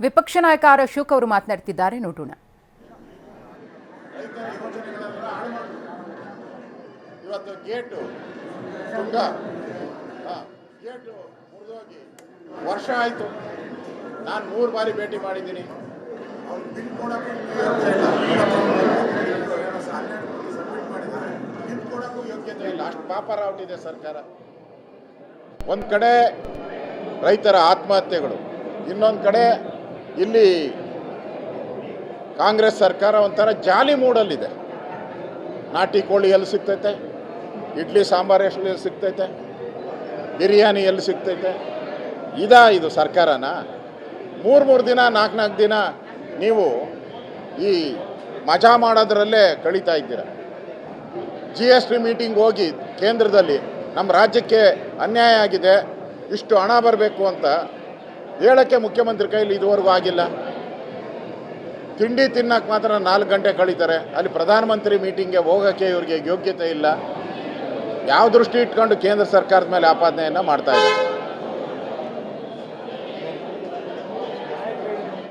ವಿಪಕ್ಷ ನಾಯಕ ಆರ್ ಅಶೋಕ್ ಅವರು ಮಾತನಾಡ್ತಿದ್ದಾರೆ, ನೋಡೋಣ. ಇವತ್ತು ಗೇಟು ಮುರಿದೋಗಿ ವರ್ಷ ಆಯಿತು. ನಾನು 3 ಬಾರಿ ಭೇಟಿ ಮಾಡಿದ್ದೀನಿ. ಕೊಡೋಕ್ಕೂ ಯೋಗ್ಯತೆ ಇಲ್ಲ, ಅಷ್ಟು ಪಾಪರಾವಟಿದೆ ಸರ್ಕಾರ. ಒಂದು ಕಡೆ ರೈತರ ಆತ್ಮಹತ್ಯೆಗಳು, ಇನ್ನೊಂದು ಕಡೆ ಇಲ್ಲಿ ಕಾಂಗ್ರೆಸ್ ಸರ್ಕಾರ ಒಂಥರ ಜಾಲಿ ಮೂಡಲ್ಲಿದೆ. ನಾಟಿ ಕೋಳಿ ಎಲ್ಲಿ ಸಿಗ್ತೈತೆ, ಇಡ್ಲಿ ಸಾಂಬಾರು ಎಲ್ಲಿ ಸಿಗ್ತೈತೆ, ಬಿರಿಯಾನಿ ಎಲ್ಲಿ ಸಿಗ್ತೈತೆ, ಇದು ಸರ್ಕಾರನ? 3 ದಿನ 4 ದಿನ ನೀವು ಈ ಮಜಾ ಮಾಡೋದ್ರಲ್ಲೇ ಕಳೀತಾ ಇದ್ದೀರ. GST ಮೀಟಿಂಗ್ ಹೋಗಿ ಕೇಂದ್ರದಲ್ಲಿ ನಮ್ಮ ರಾಜ್ಯಕ್ಕೆ ಅನ್ಯಾಯ ಆಗಿದೆ, ಇಷ್ಟು ಹಣ ಬರಬೇಕು ಅಂತ ಹೇಳೋಕ್ಕೆ ಮುಖ್ಯಮಂತ್ರಿ ಕೈಲಿ ಇದುವರೆಗೂ ಆಗಿಲ್ಲ. ತಿಂಡಿ ತಿನ್ನಕ್ಕೆ ಮಾತ್ರ 4 ಗಂಟೆ ಕಳೀತಾರೆ. ಅಲ್ಲಿ ಪ್ರಧಾನಮಂತ್ರಿ ಮೀಟಿಂಗ್ಗೆ ಹೋಗೋಕ್ಕೆ ಇವ್ರಿಗೆ ಯೋಗ್ಯತೆ ಇಲ್ಲ. ಯಾವ ದೃಷ್ಟಿ ಇಟ್ಕೊಂಡು ಕೇಂದ್ರ ಸರ್ಕಾರದ ಮೇಲೆ ಆಪಾದನೆಯನ್ನು ಮಾಡ್ತಾ ಇದ್ದಾರೆ?